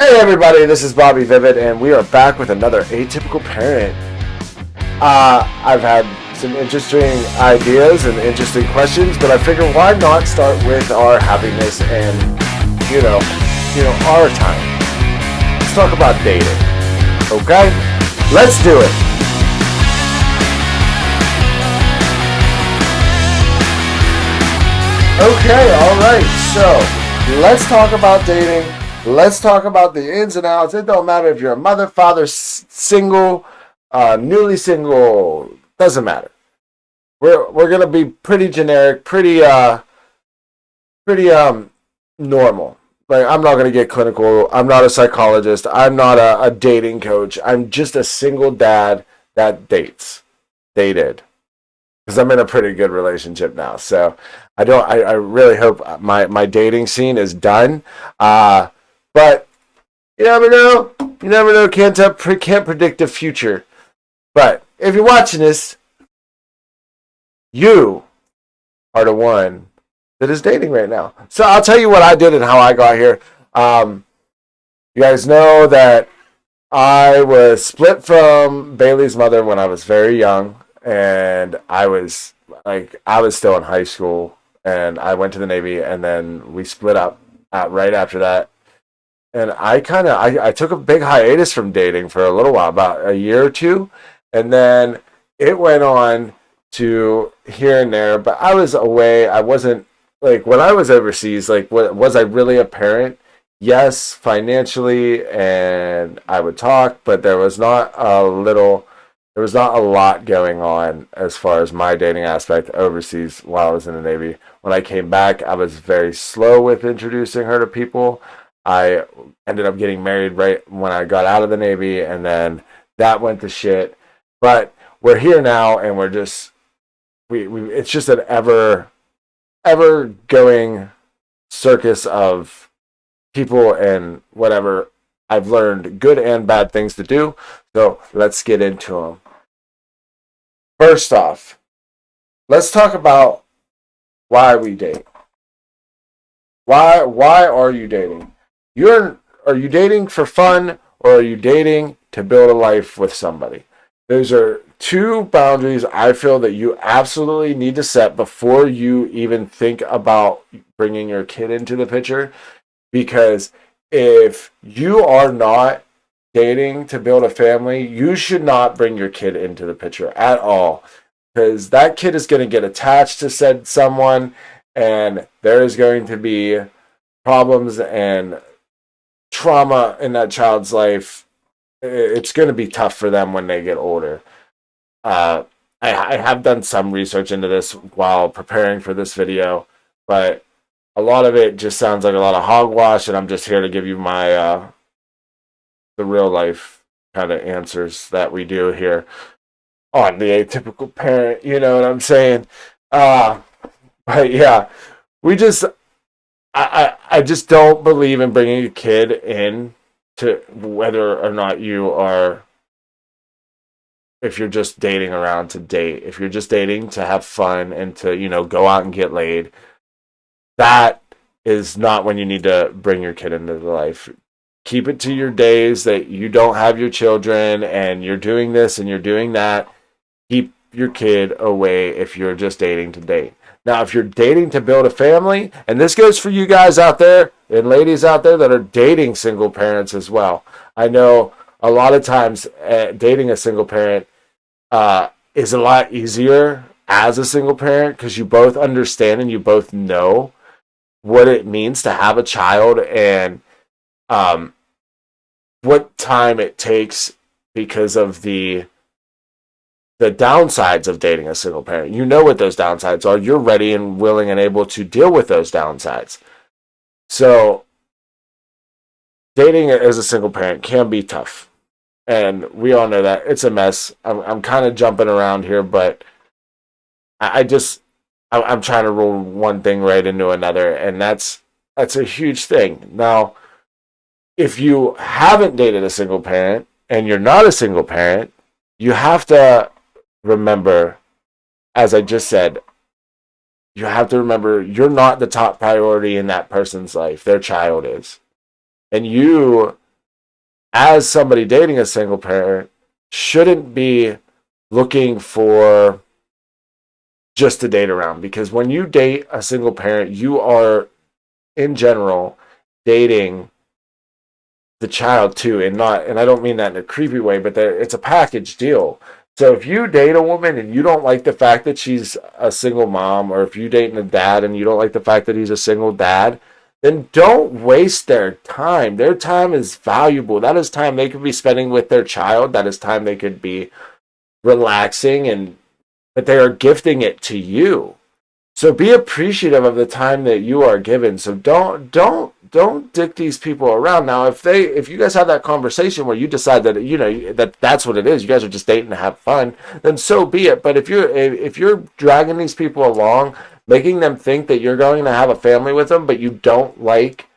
Hey everybody, this is Bobby Vivid, and we are back with another Atypical Parent. I've had some interesting ideas and interesting questions, but I figure why not start with our happiness and, our time. Let's talk about dating, okay? Let's do it. Okay, alright, so let's talk about dating. Let's talk about the ins and outs. It don't matter if you're a mother, father, single, newly single. Doesn't matter. We're gonna be pretty generic, pretty normal. Like, I'm not gonna get clinical. I'm not a psychologist. I'm not a dating coach. I'm just a single dad that dated, because I'm in a pretty good relationship now. So I really hope my dating scene is done. But you never know. You never know. Can't predict the future. But if you're watching this, you are the one that is dating right now. So I'll tell you what I did and how I got here. You guys know that I was split from Bailey's mother when I was very young, and I was still in high school, and I went to the Navy, and then we split up right after that. And I took a big hiatus from dating for a little while, about a year or two, and then it went on to here and there. But I was away. I wasn't, like, when I was overseas. Like, was I really a parent? Yes, financially, and I would talk, but there was not a lot going on as far as my dating aspect overseas while I was in the Navy. When I came back, I was very slow with introducing her to people. I ended up getting married right when I got out of the Navy, and then that went to shit. But we're here now, and we're just we it's just an ever going circus of people and whatever. I've learned good and bad things to do, so let's get into them. First off, let's talk about why we date. Why are you dating? Are you dating for fun, or are you dating to build a life with somebody? Those are two boundaries I feel that you absolutely need to set before you even think about bringing your kid into the picture. Because if you are not dating to build a family, you should not bring your kid into the picture at all. Because that kid is going to get attached to said someone, and there is going to be problems and trauma in that child's life. It's going to be tough for them when they get older. I have done some research into this while preparing for this video, but a lot of it just sounds like a lot of hogwash, and I'm just here to give you my the real life kind of answers that we do here on the Atypical Parent. You know what I'm saying? But yeah, we just I just don't believe in bringing a kid in to whether or not you are, if you're just dating around to date, if you're just dating to have fun and to, go out and get laid, that is not when you need to bring your kid into the life. Keep it to your days that you don't have your children and you're doing this and you're doing that. Keep your kid away if you're just dating to date. Now, if you're dating to build a family, and this goes for you guys out there and ladies out there that are dating single parents as well. I know a lot of times dating a single parent is a lot easier as a single parent, because you both understand and you both know what it means to have a child, and what time it takes because of the downsides of dating a single parent. You know what those downsides are. You're ready and willing and able to deal with those downsides. So dating as a single parent can be tough, and we all know that. It's a mess. I'm kind of jumping around here, but I'm trying to roll one thing right into another, and that's a huge thing. Now, if you haven't dated a single parent and you're not a single parent, you have to remember, as I just said, you have to remember you're not the top priority in that person's life. Their child is. And you as somebody dating a single parent, shouldn't be looking for just to date around, because when you date a single parent, you are in general dating the child too, and I don't mean that in a creepy way, but it's a package deal. So if you date a woman and you don't like the fact that she's a single mom, or if you date a dad and you don't like the fact that he's a single dad, then don't waste their time. Their time is valuable. That is time they could be spending with their child. That is time they could be relaxing, and but they are gifting it to you. So be appreciative of the time that you are given. So don't dick these people around. Now, if you guys have that conversation where you decide that that's what it is, you guys are just dating to have fun, then so be it. But if you're dragging these people along, making them think that you're going to have a family with them, but you don't like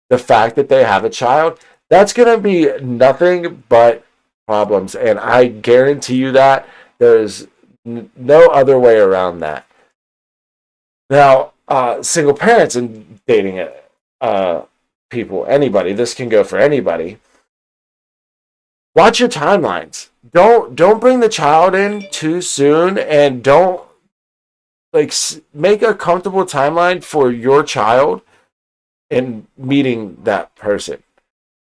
the fact that they have a child, that's going to be nothing but problems. And I guarantee you that there's no other way around that. Now, single parents and dating people, anybody, this can go for anybody. Watch your timelines. Don't bring the child in too soon, and don't make a comfortable timeline for your child in meeting that person,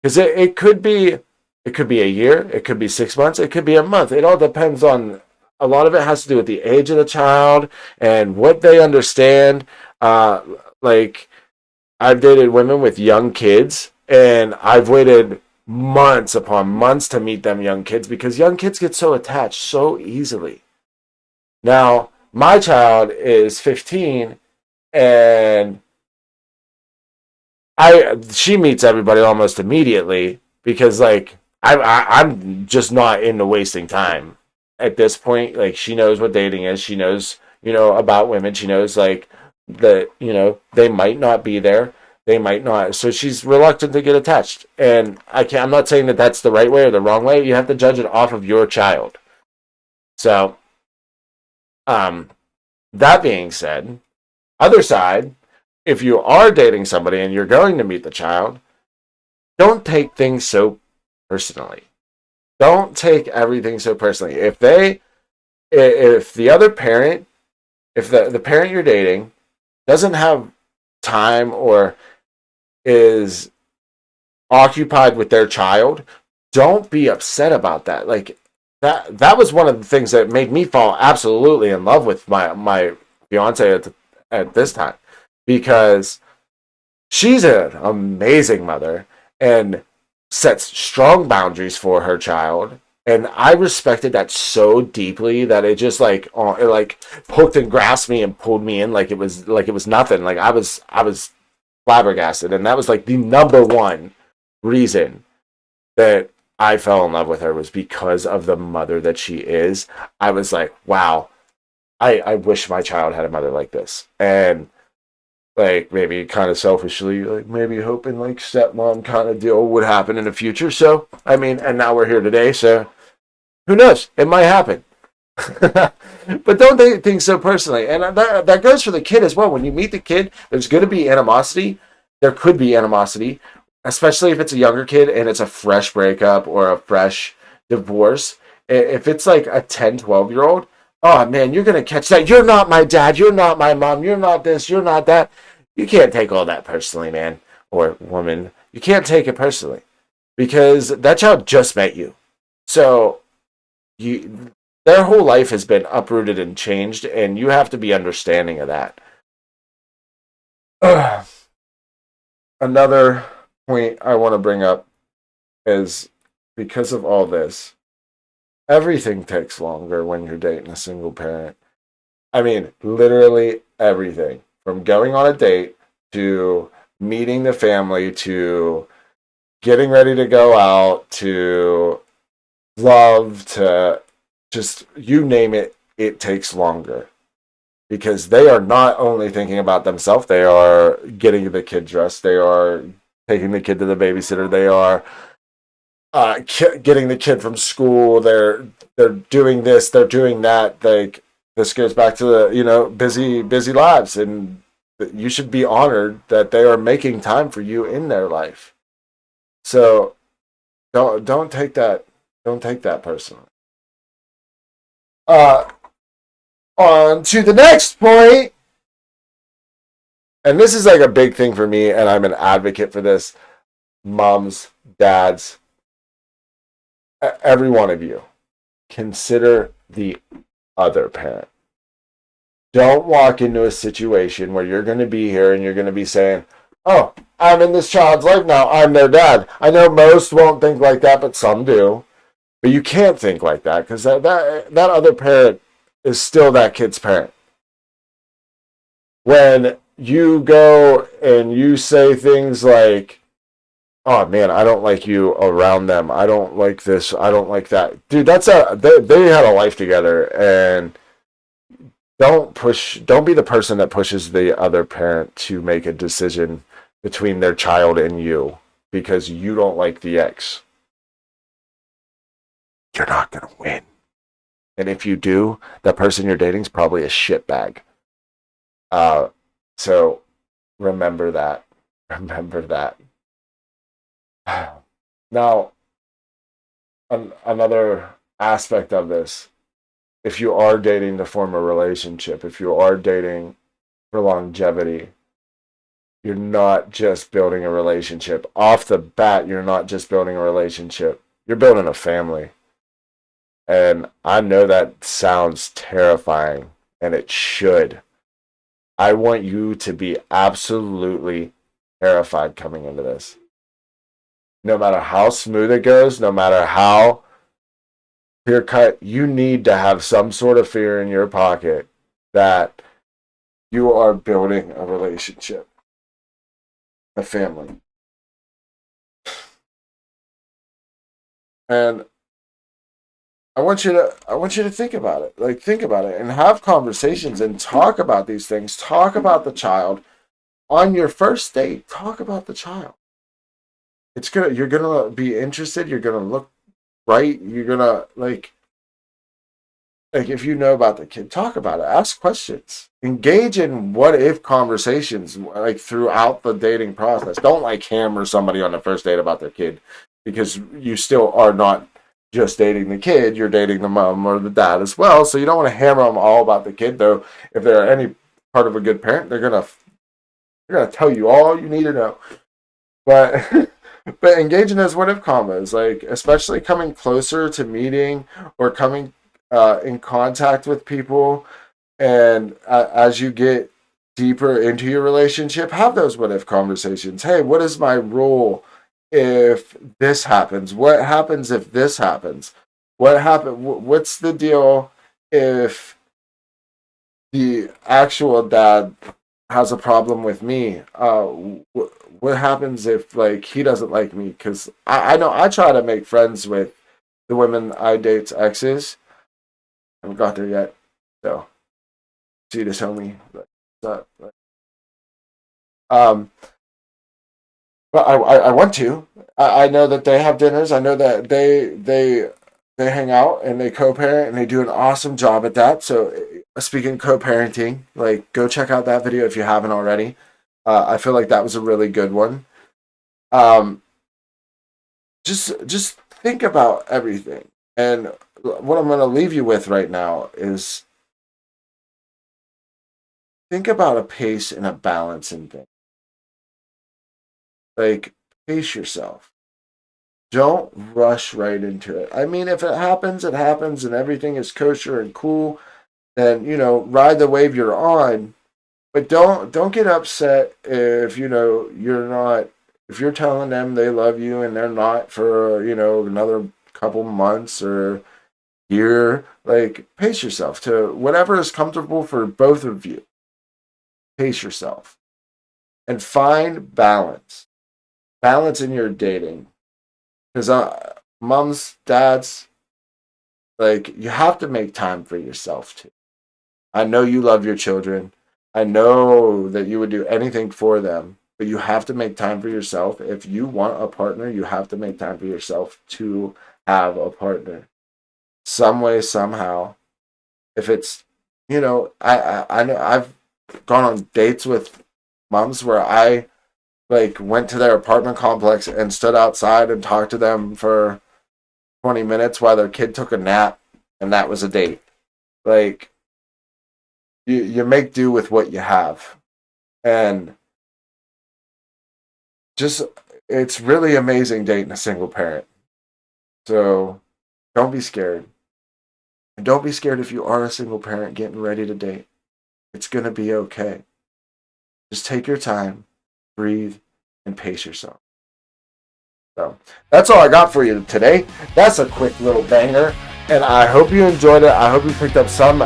because it could be a year, it could be 6 months, it could be a month. It all depends on, a lot of it has to do with the age of the child and what they understand. Like, I've dated women with young kids, and I've waited months upon months to meet them young kids, because young kids get so attached so easily. Now, my child is 15, and she meets everybody almost immediately, because like I'm just not into wasting time at this point. Like, she knows what dating is. She knows, about women. She knows like that, they might not be there. They might not. So she's reluctant to get attached. And I'm not saying that that's the right way or the wrong way. You have to judge it off of your child. So, um, that being said, other side, if you are dating somebody and you're going to meet the child, don't take things so personally. Don't take everything so personally. If the other parent, if the parent you're dating doesn't have time, or is occupied with their child, don't be upset about that. Like, that was one of the things that made me fall absolutely in love with my fiance at this time, because she's an amazing mother and sets strong boundaries for her child. And I respected that so deeply that it just it like hooked and grasped me and pulled me in, like it was nothing. Like, I was flabbergasted, and that was like the number one reason that I fell in love with her, was because of the mother that she is. I was like, wow, I wish my child had a mother like this. And like, maybe kind of selfishly, like maybe hoping like stepmom kind of deal would happen in the future. So, I mean, and now we're here today, so who knows? It might happen. But don't take things so personally. And that goes for the kid as well. When you meet the kid, there's going to be animosity. There could be animosity, especially if it's a younger kid and it's a fresh breakup or a fresh divorce. If it's like a 10, 12-year old, oh man, you're going to catch that. You're not my dad. You're not my mom. You're not this. You're not that. You can't take all that personally, man, or woman. You can't take it personally, because that child just met you. So their whole life has been uprooted and changed, and you have to be understanding of that. Another point I want to bring up is, because of all this, everything takes longer when you're dating a single parent. I mean, literally everything. From going on a date, to meeting the family, to getting ready to go out, to love, to just, you name it, it takes longer. Because they are not only thinking about themselves, they are getting the kid dressed, they are taking the kid to the babysitter, they are getting the kid from school, they're doing this, they're doing that. Like, this goes back to the busy lives, and you should be honored that they are making time for you in their life. So don't take that, personally. Uh, on to the next point, and this is like a big thing for me, and I'm an advocate for this. Moms, dads, every one of you, consider the other parent. Don't walk into a situation where you're going to be here and you're going to be saying, oh, I'm in this child's life now. I'm their dad. I know most won't think like that, but some do. But you can't think like that because that other parent is still that kid's parent. When you go and you say things like, oh man, I don't like you around them. I don't like this. I don't like that. Dude, they had a life together, and don't be the person that pushes the other parent to make a decision between their child and you because you don't like the ex. You're not going to win. And if you do, that person you're dating is probably a shitbag. So remember that. Remember that. Now, another aspect of this, if you are dating to form a relationship, if you are dating for longevity, you're not just building a relationship. Off the bat, you're not just building a relationship. You're building a family. And I know that sounds terrifying, and it should. I want you to be absolutely terrified coming into this. No matter how smooth it goes, no matter how clear cut, you need to have some sort of fear in your pocket that you are building a relationship, a family. And I want you to think about it. Like, think about it and have conversations and talk about these things. Talk about the child on your first date. Talk about the child. You're gonna be interested. You're gonna look right. You're gonna like if you know about the kid, talk about it. Ask questions. Engage in what if conversations like throughout the dating process. Don't like hammer somebody on the first date about their kid because you still are not just dating the kid, you're dating the mom or the dad as well. So you don't want to hammer them all about the kid, though. If they're any part of a good parent, they're gonna tell you all you need to know. But but engage in those what if combos, like especially coming closer to meeting or coming in contact with people, and as you get deeper into your relationship, have those what if conversations. Hey, what is my role if this happens? What happens if this happens? What's the deal if the actual dad has a problem with me? What happens if like he doesn't like me? Because I know I try to make friends with the women I date's exes. I haven't got there yet, so see this homie. But, um, but I want to. I know that they have dinners. I know that they hang out and they co-parent and they do an awesome job at that. So speaking co-parenting, like go check out that video if you haven't already. I feel like that was a really good one. Um, just think about everything. And what I'm going to leave you with right now is think about a pace and a balance in things. Like pace yourself. Don't rush right into it. I mean, if it happens, it happens, and everything is kosher and cool. Then ride the wave you're on. But don't get upset if you're not. If you're telling them they love you and they're not for another couple months or year, like pace yourself to whatever is comfortable for both of you. Pace yourself and find balance. Balance in your dating, because moms, dads, like you have to make time for yourself too. I know you love your children. I know that you would do anything for them, but you have to make time for yourself. If you want a partner, you have to make time for yourself to have a partner. Some way, somehow. If it's, I know I've gone on dates with moms where I like went to their apartment complex and stood outside and talked to them for 20 minutes while their kid took a nap, and that was a date. Like, you make do with what you have. And just, it's really amazing dating a single parent. So don't be scared. And don't be scared if you are a single parent getting ready to date. It's going to be okay. Just take your time, breathe, and pace yourself. So that's all I got for you today. That's a quick little banger, and I hope you enjoyed it. I hope you picked up some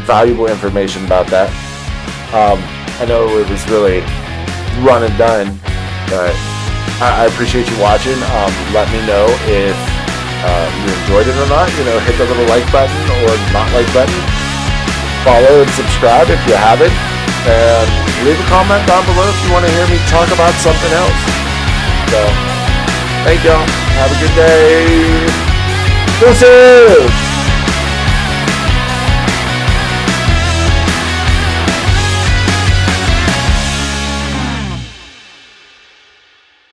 valuable information about that. I know it was really run and done, but I appreciate you watching. Let me know if you enjoyed it or not. Hit the little like button or not like button. Follow and subscribe if you haven't. And leave a comment down below if you want to hear me talk about something else. So, thank y'all. Have a good day. Deuces!